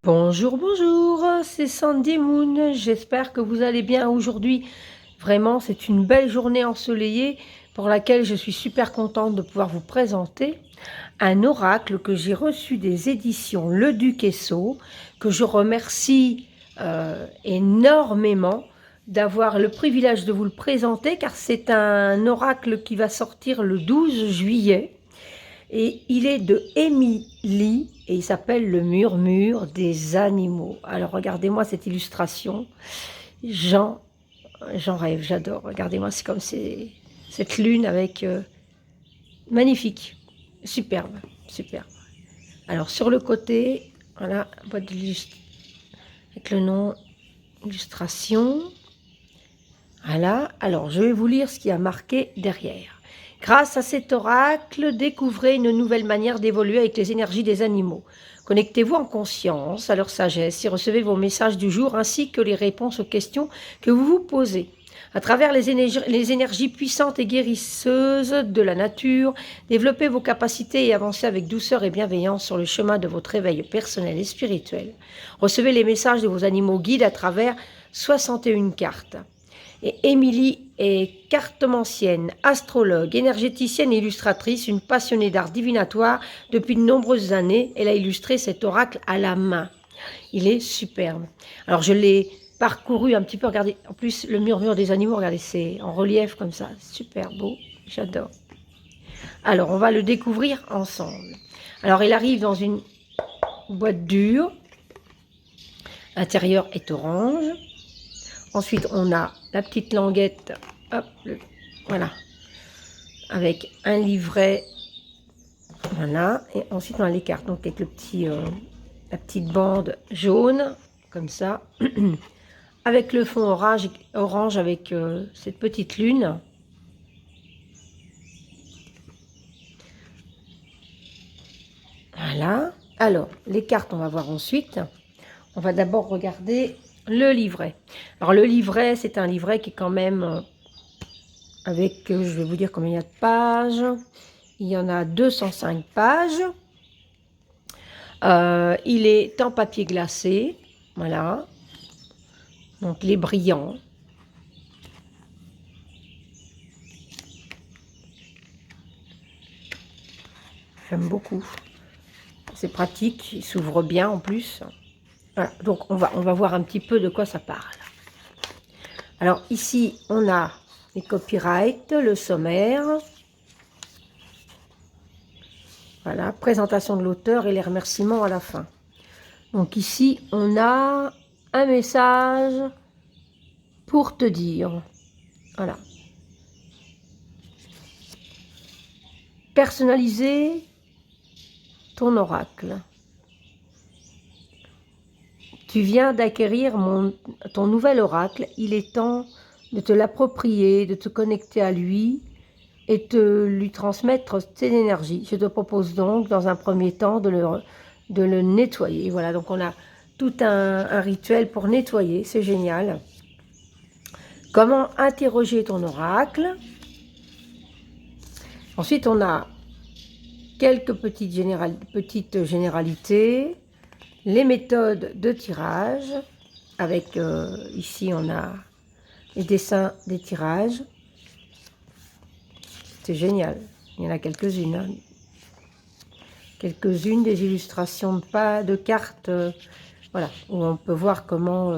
Bonjour, bonjour, c'est Sandy Moon. J'espère que vous allez bien aujourd'hui. Vraiment, c'est une belle journée ensoleillée pour laquelle je suis super contente de pouvoir vous présenter un oracle que j'ai reçu des éditions Le Duc et Sceaux, que je remercie énormément d'avoir le privilège de vous le présenter, car c'est un oracle qui va sortir le 12 juillet. Et il est de Émilie et il s'appelle Le Murmure des animaux. Alors regardez-moi cette illustration, j'en j'en rêve, j'adore. Regardez-moi, c'est comme cette lune avec magnifique, superbe, superbe. Alors sur le côté, voilà, boîte avec le nom illustration. Voilà, alors je vais vous lire ce qui a marqué derrière. Grâce à cet oracle, découvrez une nouvelle manière d'évoluer avec les énergies des animaux. Connectez-vous en conscience à leur sagesse et recevez vos messages du jour ainsi que les réponses aux questions que vous vous posez. À travers les énergies puissantes et guérisseuses de la nature, développez vos capacités et avancez avec douceur et bienveillance sur le chemin de votre éveil personnel et spirituel. Recevez les messages de vos animaux guides à travers 61 cartes. Et Émilie est cartomancienne, astrologue, énergéticienne et illustratrice, une passionnée d'art divinatoire depuis de nombreuses années. Elle a illustré cet oracle à la main. Il est superbe. Alors je l'ai parcouru un petit peu, regardez, en plus le murmure des animaux, regardez, c'est en relief comme ça, super beau, j'adore. Alors on va le découvrir ensemble. Alors il arrive dans une boîte dure, l'intérieur est orange. Ensuite, on a la petite languette, hop, voilà, avec un livret, voilà, et ensuite on a les cartes, donc avec la petite bande jaune, comme ça, avec le fond orange avec cette petite lune. Voilà. Alors, les cartes, on va voir ensuite. On va d'abord regarder le livret. Alors, le livret, c'est un livret qui est quand même avec, je vais vous dire combien il y a de pages. Il y en a 205 pages. Il est en papier glacé. Voilà. Donc, les brillants. J'aime beaucoup. C'est pratique. Il s'ouvre bien en plus. Voilà. Donc, on va voir un petit peu de quoi ça parle. Alors, ici, on a les copyrights, le sommaire. Voilà, présentation de l'auteur et les remerciements à la fin. Donc ici, on a un message pour te dire. Voilà. Personnaliser ton oracle. Tu viens d'acquérir ton nouvel oracle. Il est temps de te l'approprier, de te connecter à lui et de lui transmettre tes énergies. Je te propose donc, dans un premier temps, de le nettoyer. Voilà, donc on a tout un rituel pour nettoyer. C'est génial. Comment interroger ton oracle? Ensuite, on a quelques petites généralités, les méthodes de tirage, avec ici on a les dessins des tirages. C'est génial, il y en a quelques-unes. Hein. Quelques-unes des illustrations de cartes, voilà, où on peut voir comment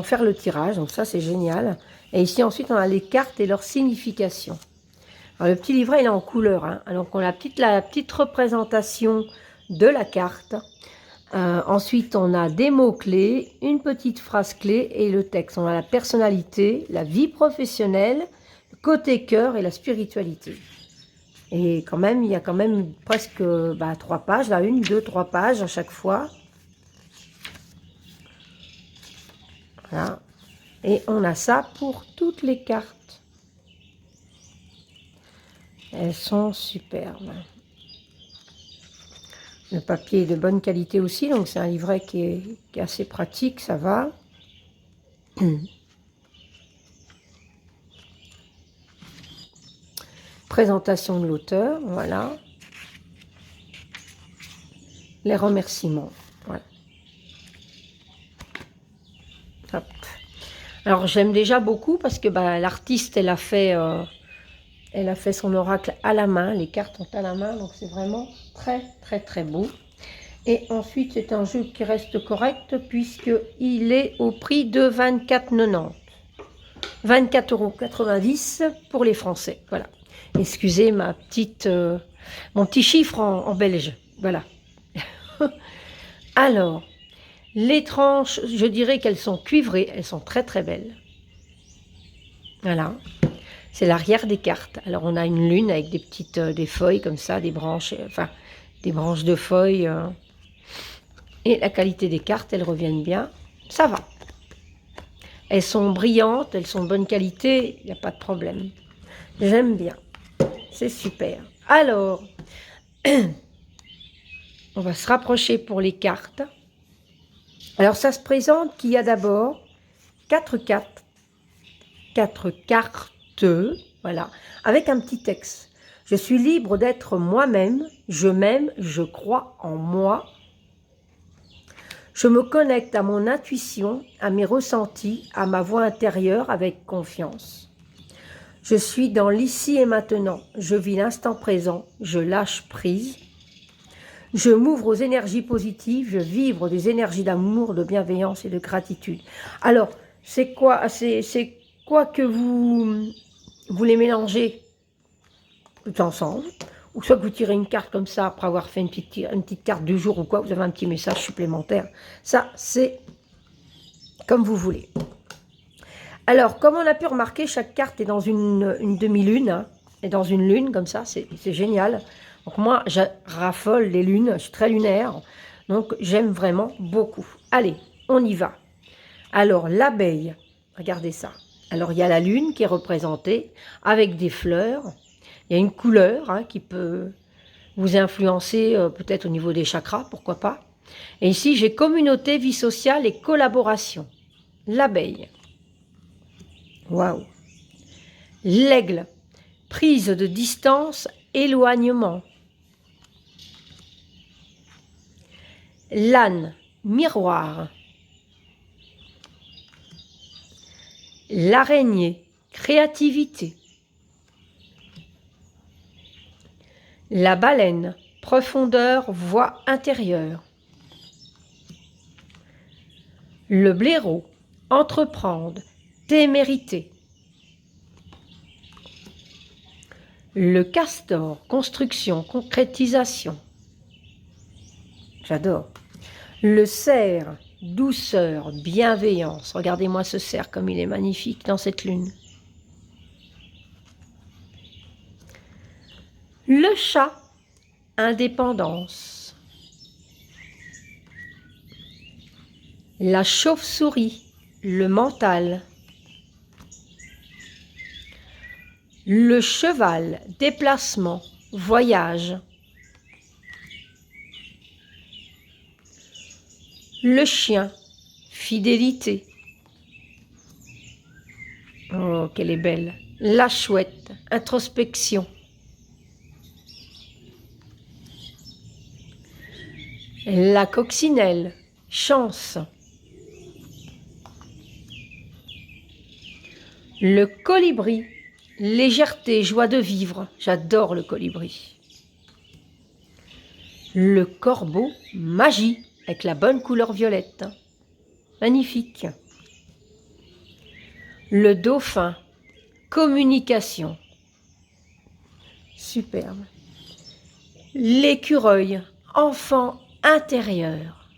faire le tirage, donc ça c'est génial. Et ici ensuite on a les cartes et leur signification. Alors, le petit livret il est en couleur, hein. Donc on a la petite représentation de la carte. Ensuite on a des mots-clés, une petite phrase clé et le texte. On a la personnalité, la vie professionnelle, le côté cœur et la spiritualité. Et quand même, il y a quand même presque 3 pages, là, 1, 2, 3 pages à chaque fois. Voilà. Et on a ça pour toutes les cartes. Elles sont superbes. Le papier est de bonne qualité aussi, donc c'est un livret qui est assez pratique, ça va. Présentation de l'auteur, voilà. les remerciements. Voilà. Hop. Alors j'aime déjà beaucoup parce que bah, l'artiste, elle a fait son oracle à la main, les cartes sont à la main, donc c'est vraiment très très très beau. Et ensuite c'est un jeu qui reste correct puisqu'il est au prix de 24,90. 24,90 € pour les Français, voilà. Excusez mon petit chiffre en belge, voilà. Alors, les tranches, je dirais qu'elles sont cuivrées, elles sont très très belles. Voilà, c'est l'arrière des cartes. Alors on a une lune avec des petites des feuilles comme ça, des branches, enfin des branches de feuilles. Et la qualité des cartes, elles reviennent bien, ça va. Elles sont brillantes, elles sont de bonne qualité, il n'y a pas de problème. J'aime bien, c'est super. Alors, on va se rapprocher pour les cartes. Alors ça se présente qu'il y a d'abord 4 cartes, voilà, avec un petit texte. Je suis libre d'être moi-même, je m'aime, je crois en moi. Je me connecte à mon intuition, à mes ressentis, à ma voix intérieure avec confiance. Je suis dans l'ici et maintenant, je vis l'instant présent, je lâche prise. Je m'ouvre aux énergies positives, je vibre des énergies d'amour, de bienveillance et de gratitude. Alors, c'est quoi que vous les mélangez tout ensemble, ou soit que vous tirez une carte comme ça après avoir fait une petite carte du jour ou quoi, vous avez un petit message supplémentaire. Ça, c'est comme vous voulez. Alors, comme on a pu remarquer, chaque carte est dans une demi-lune, hein, et dans une lune comme ça, c'est génial. Donc moi, je raffole les lunes, je suis très lunaire, donc j'aime vraiment beaucoup. Allez, on y va. Alors, l'abeille, regardez ça. Alors, il y a la lune qui est représentée avec des fleurs. Il y a une couleur hein, qui peut vous influencer peut-être au niveau des chakras, pourquoi pas. Et ici, j'ai communauté, vie sociale et collaboration. L'abeille. Waouh. L'aigle. Prise de distance, éloignement. L'âne. Miroir. L'araignée. Créativité. La baleine. Profondeur, voix intérieure. Le blaireau. Entreprendre. Témérité. Le castor, construction, concrétisation. J'adore. Le cerf, douceur, bienveillance. Regardez-moi ce cerf comme il est magnifique dans cette lune. Le chat, indépendance. La chauve-souris, le mental. Le cheval, déplacement, voyage. Le chien, fidélité. Oh, qu'elle est belle. La chouette, introspection. La coccinelle, chance. Le colibri, légèreté, joie de vivre. J'adore le colibri. Le corbeau, magie, avec la bonne couleur violette. Magnifique. Le dauphin, communication. Superbe. L'écureuil, enfant intérieur.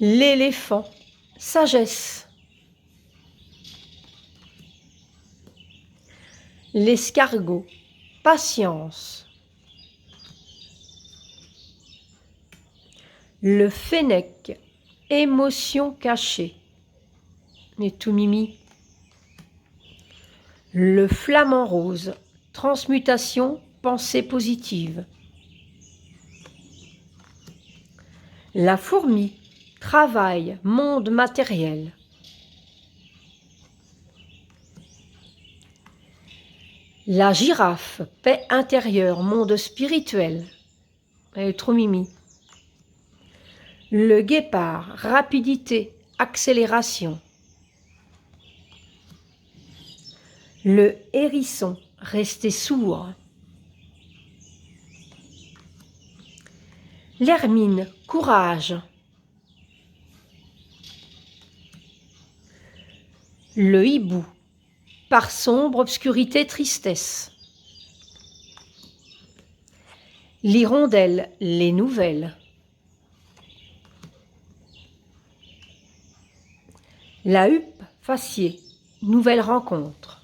L'éléphant, sagesse. L'escargot, patience. Le fennec, émotion cachée. Et tout mimi. Le flamant rose, transmutation, pensée positive. La fourmi, travail, monde matériel. La girafe, paix intérieure, monde spirituel. Elle est trop mimi. Le guépard, rapidité, accélération. Le hérisson, rester sourd. L'hermine, courage. Le hibou, par sombre, obscurité, tristesse. L'hirondelle, les nouvelles. La huppe, faciès, nouvelle rencontre.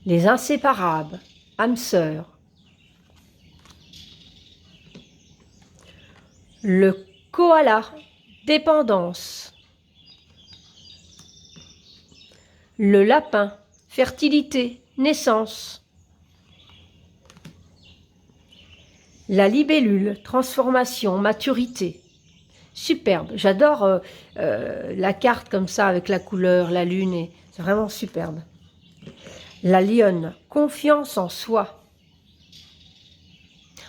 Les inséparables, âme sœur. Le koala, dépendance. Le lapin, fertilité, naissance. La libellule, transformation, maturité. Superbe, j'adore la carte comme ça avec la couleur, la lune, c'est vraiment superbe. La lionne, confiance en soi.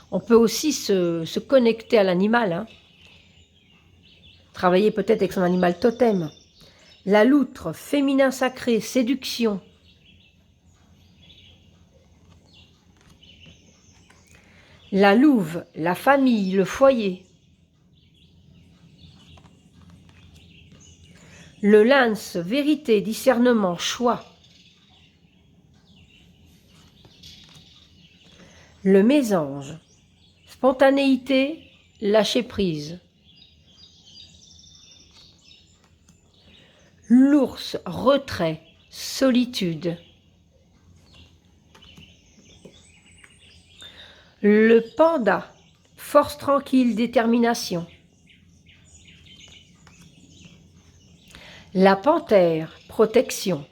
On peut aussi se connecter à l'animal, hein. Travailler peut-être avec son animal totem. La loutre, féminin sacré, séduction. La louve, la famille, le foyer. Le lynx, vérité, discernement, choix. Le mésange, spontanéité, lâcher prise. L'ours, retrait, solitude. Le panda, force tranquille, détermination. La panthère, protection.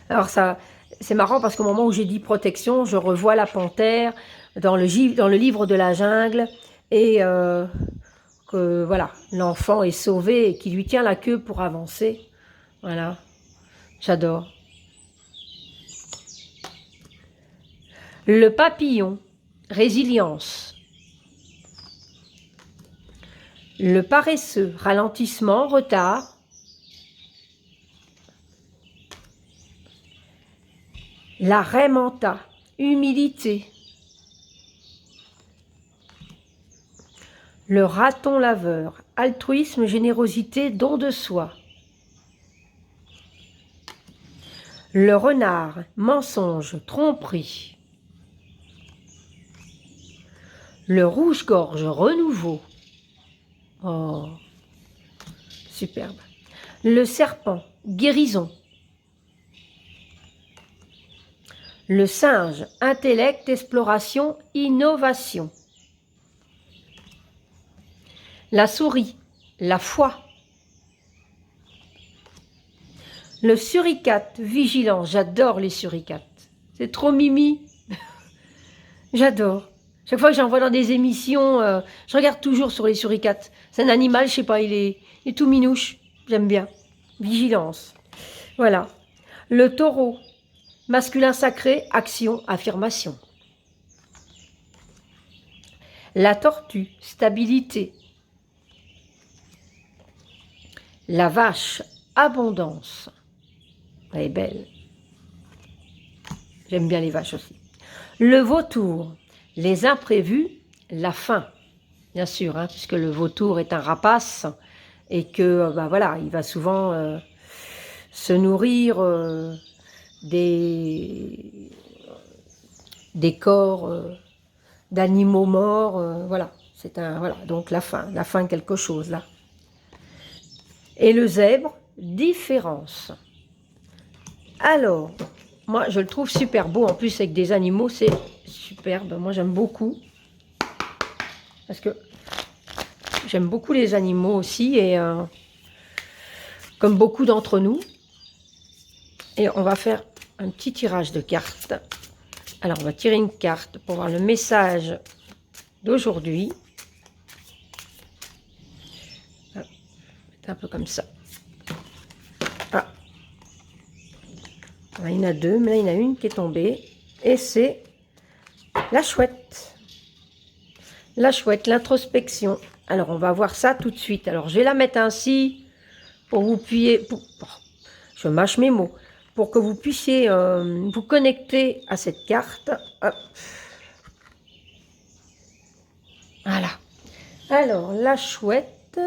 Alors ça, c'est marrant parce qu'au moment où j'ai dit protection, je revois la panthère dans le livre de la jungle et que voilà, l'enfant est sauvé et qui lui tient la queue pour avancer. Voilà, j'adore. Le papillon, résilience. Le paresseux, ralentissement, retard. La raie manta, humilité. Le raton laveur, altruisme, générosité, don de soi. Le renard, mensonge, tromperie. Le rouge-gorge, renouveau. Oh, superbe. Le serpent, guérison. Le singe, intellect, exploration, innovation. La souris, la foi. Le suricate, vigilance. J'adore les suricates. C'est trop mimi. J'adore. Chaque fois que j'en vois dans des émissions, je regarde toujours sur les suricates. C'est un animal, je sais pas, il est tout minouche. J'aime bien. Vigilance. Voilà. Le taureau, masculin sacré, action, affirmation. La tortue, stabilité. La vache, abondance. Elle est belle. J'aime bien les vaches aussi. Le vautour, les imprévus, la faim. Bien sûr, hein, puisque le vautour est un rapace et que, voilà, il va souvent se nourrir des corps d'animaux morts. Voilà, c'est un, voilà, donc la faim quelque chose là. Et le zèbre, différence. Alors, moi, je le trouve super beau. En plus, avec des animaux, c'est superbe. Moi, j'aime beaucoup. Parce que j'aime beaucoup les animaux aussi. Et comme beaucoup d'entre nous. Et on va faire un petit tirage de cartes. Alors, on va tirer une carte pour voir le message d'aujourd'hui. Un peu comme ça. Ah. il y en a deux, mais là, il y en a une qui est tombée. Et c'est la chouette. La chouette, l'introspection. Alors, on va voir ça tout de suite. Alors, je vais la mettre ainsi pour vous puissiez... je mâche mes mots. Pour que vous puissiez vous connecter à cette carte. Hop. Voilà. Alors, la chouette.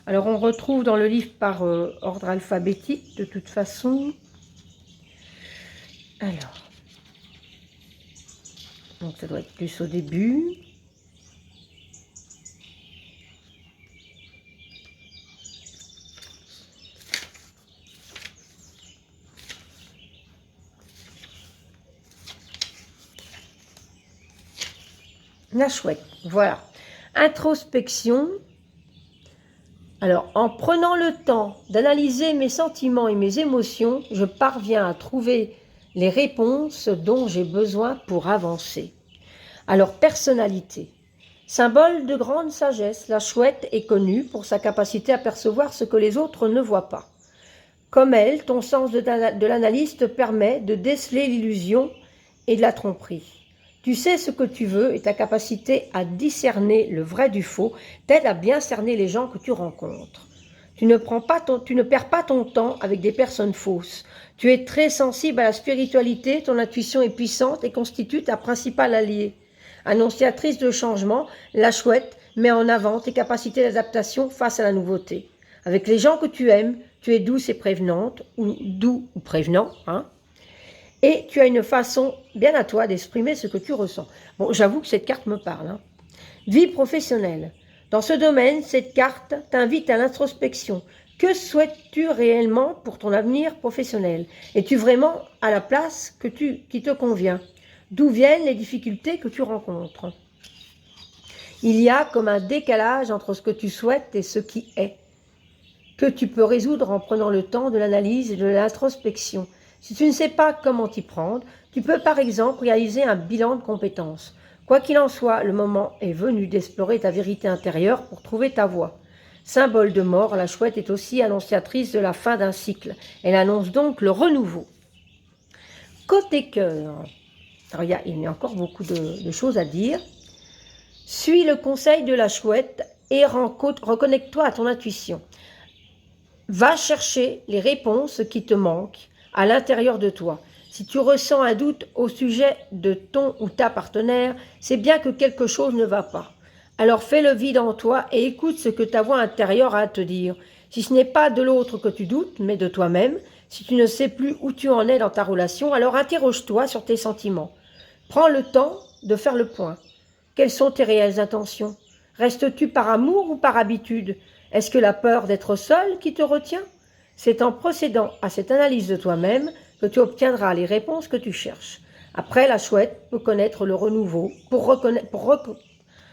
Alors, on retrouve dans le livre par ordre alphabétique, de toute façon. Alors. Donc, ça doit être plus au début. La chouette, voilà. Introspection. Alors, en prenant le temps d'analyser mes sentiments et mes émotions, je parviens à trouver les réponses dont j'ai besoin pour avancer. Alors, personnalité. Symbole de grande sagesse, la chouette est connue pour sa capacité à percevoir ce que les autres ne voient pas. Comme elle, ton sens de l'analyse te permet de déceler l'illusion et de la tromperie. Tu sais ce que tu veux et ta capacité à discerner le vrai du faux t'aide à bien cerner les gens que tu rencontres. Tu ne perds pas ton temps avec des personnes fausses. Tu es très sensible à la spiritualité, ton intuition est puissante et constitue ta principale alliée. Annonciatrice de changement, la chouette met en avant tes capacités d'adaptation face à la nouveauté. Avec les gens que tu aimes, tu es douce et prévenante, ou doux ou prévenant, hein. Et tu as une façon bien à toi d'exprimer ce que tu ressens. Bon, j'avoue que cette carte me parle. Hein. Vie professionnelle. Dans ce domaine, cette carte t'invite à l'introspection. Que souhaites-tu réellement pour ton avenir professionnel? Es-tu vraiment à la place qui te convient? D'où viennent les difficultés que tu rencontres? Il y a comme un décalage entre ce que tu souhaites et ce qui est, que tu peux résoudre en prenant le temps de l'analyse et de l'introspection. Si tu ne sais pas comment t'y prendre, tu peux par exemple réaliser un bilan de compétences. Quoi qu'il en soit, le moment est venu d'explorer ta vérité intérieure pour trouver ta voie. Symbole de mort, la chouette est aussi annonciatrice de la fin d'un cycle. Elle annonce donc le renouveau. Côté cœur, alors il y a encore beaucoup de choses à dire. Suis le conseil de la chouette et reconnecte-toi à ton intuition. Va chercher les réponses qui te manquent à l'intérieur de toi. Si tu ressens un doute au sujet de ton ou ta partenaire, c'est bien que quelque chose ne va pas. Alors fais le vide en toi et écoute ce que ta voix intérieure a à te dire. Si ce n'est pas de l'autre que tu doutes, mais de toi-même, si tu ne sais plus où tu en es dans ta relation, alors interroge-toi sur tes sentiments. Prends le temps de faire le point. Quelles sont tes réelles intentions? Restes-tu par amour ou par habitude? Est-ce que la peur d'être seul qui te retient? C'est en procédant à cette analyse de toi-même que tu obtiendras les réponses que tu cherches. Après, la chouette peut connaître le renouveau.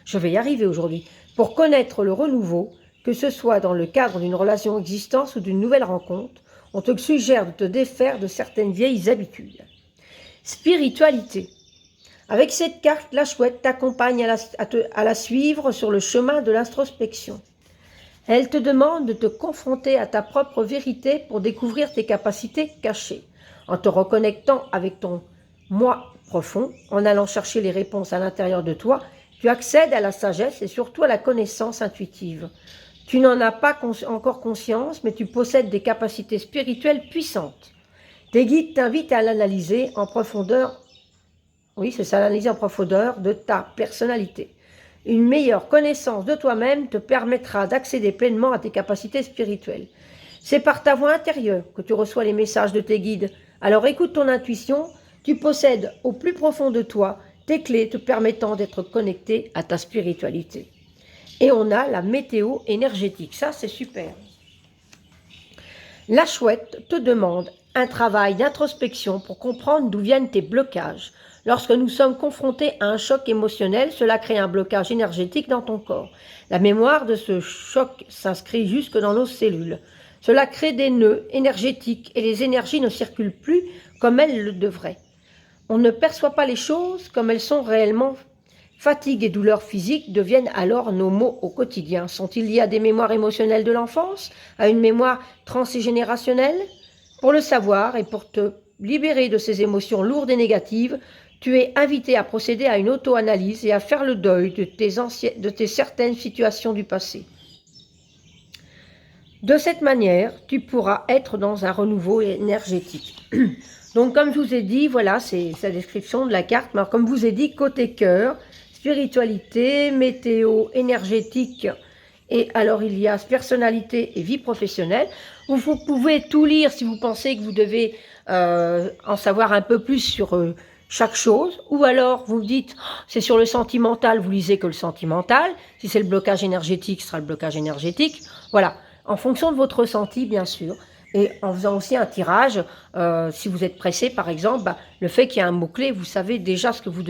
Je vais y arriver aujourd'hui. Pour connaître le renouveau, que ce soit dans le cadre d'une relation existante ou d'une nouvelle rencontre, on te suggère de te défaire de certaines vieilles habitudes. Spiritualité. Avec cette carte, la chouette t'accompagne à la suivre sur le chemin de l'introspection. Elle te demande de te confronter à ta propre vérité pour découvrir tes capacités cachées. En te reconnectant avec ton moi profond, en allant chercher les réponses à l'intérieur de toi, tu accèdes à la sagesse et surtout à la connaissance intuitive. Tu n'en as pas encore conscience, mais tu possèdes des capacités spirituelles puissantes. Tes guides t'invitent à l'analyser en profondeur. Oui, c'est ça, l'analyse en profondeur de ta personnalité. Une meilleure connaissance de toi-même te permettra d'accéder pleinement à tes capacités spirituelles. C'est par ta voix intérieure que tu reçois les messages de tes guides. Alors écoute ton intuition, tu possèdes au plus profond de toi tes clés te permettant d'être connecté à ta spiritualité. Et on a la météo énergétique, ça c'est super. La chouette te demande un travail d'introspection pour comprendre d'où viennent tes blocages. Lorsque nous sommes confrontés à un choc émotionnel, cela crée un blocage énergétique dans ton corps. La mémoire de ce choc s'inscrit jusque dans nos cellules. Cela crée des nœuds énergétiques et les énergies ne circulent plus comme elles le devraient. On ne perçoit pas les choses comme elles sont réellement. Fatigue et douleurs physiques deviennent alors nos maux au quotidien. Sont-ils liés à des mémoires émotionnelles de l'enfance, à une mémoire transgénérationnelle? Pour le savoir et pour te libéré de ces émotions lourdes et négatives, tu es invité à procéder à une auto-analyse et à faire le deuil de tes certaines situations du passé. De cette manière, tu pourras être dans un renouveau énergétique. Donc, comme je vous ai dit, voilà, c'est sa description de la carte. Mais alors, comme je vous ai dit, côté cœur, spiritualité, météo, énergétique, et alors il y a personnalité et vie professionnelle. Vous pouvez tout lire si vous pensez que vous devez en savoir un peu plus sur chaque chose. Ou alors, vous me dites, oh, c'est sur le sentimental, vous lisez que le sentimental. Si c'est le blocage énergétique, ce sera le blocage énergétique. Voilà, en fonction de votre ressenti, bien sûr. Et en faisant aussi un tirage, si vous êtes pressé, par exemple, bah, le fait qu'il y a un mot-clé, vous savez déjà ce que vous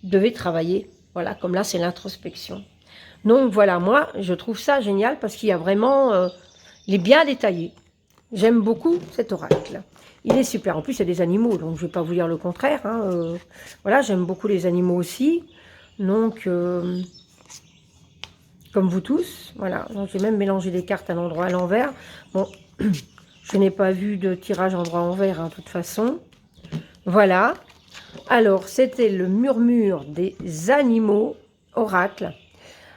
devez travailler. Voilà, comme là, c'est l'introspection. Donc voilà, moi, je trouve ça génial parce qu'il y a vraiment... il est bien détaillé. J'aime beaucoup cet oracle. Il est super. En plus, il y a des animaux, donc je ne vais pas vous dire le contraire. Hein, voilà, j'aime beaucoup les animaux aussi. Donc... comme vous tous, voilà. Donc j'ai même mélangé des cartes à l'endroit à l'envers. Bon, je n'ai pas vu de tirage endroit envers, hein, de toute façon. Voilà. Alors, c'était le murmure des animaux, oracle,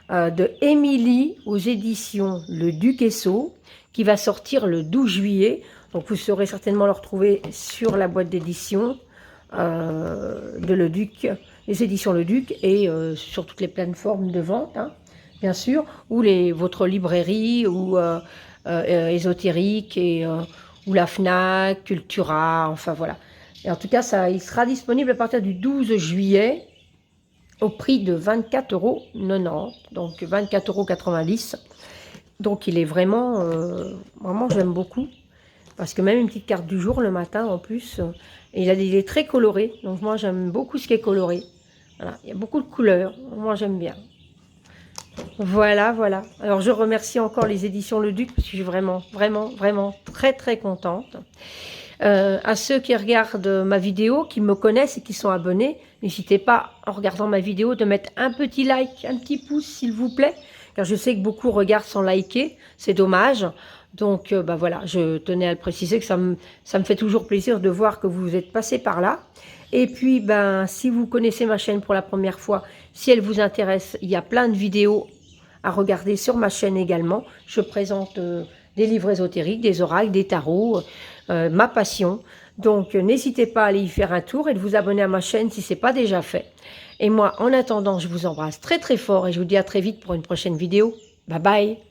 de Émilie aux éditions Le Duquesseau, qui va sortir le 12 juillet. Donc, vous saurez certainement le retrouver sur la boîte d'édition de Le Duc, les éditions Le Duc, et sur toutes les plateformes de vente, hein, bien sûr, ou votre librairie, ou ésotérique, ou la FNAC, Cultura, enfin voilà. Et en tout cas, il sera disponible à partir du 12 juillet au prix de 24,90 €, donc 24,90 €. Donc il est vraiment, vraiment j'aime beaucoup, parce que même une petite carte du jour le matin en plus, il est très coloré, donc moi j'aime beaucoup ce qui est coloré. Voilà, il y a beaucoup de couleurs, moi j'aime bien. Voilà, voilà. Alors je remercie encore les éditions Le Duc, parce que je suis vraiment, vraiment, vraiment très, très contente. À ceux qui regardent ma vidéo, qui me connaissent et qui sont abonnés, n'hésitez pas, en regardant ma vidéo, de mettre un petit like, un petit pouce, s'il vous plaît, car je sais que beaucoup regardent sans liker, c'est dommage. Donc, bah voilà, je tenais à le préciser, que ça me fait toujours plaisir de voir que vous êtes passé par là. Et puis, ben, si vous connaissez ma chaîne pour la première fois, si elle vous intéresse, il y a plein de vidéos à regarder sur ma chaîne également. Je présente des livres ésotériques, des oracles, des tarots, ma passion. Donc, n'hésitez pas à aller y faire un tour et de vous abonner à ma chaîne si ce n'est pas déjà fait. Et moi, en attendant, je vous embrasse très très fort et je vous dis à très vite pour une prochaine vidéo. Bye bye!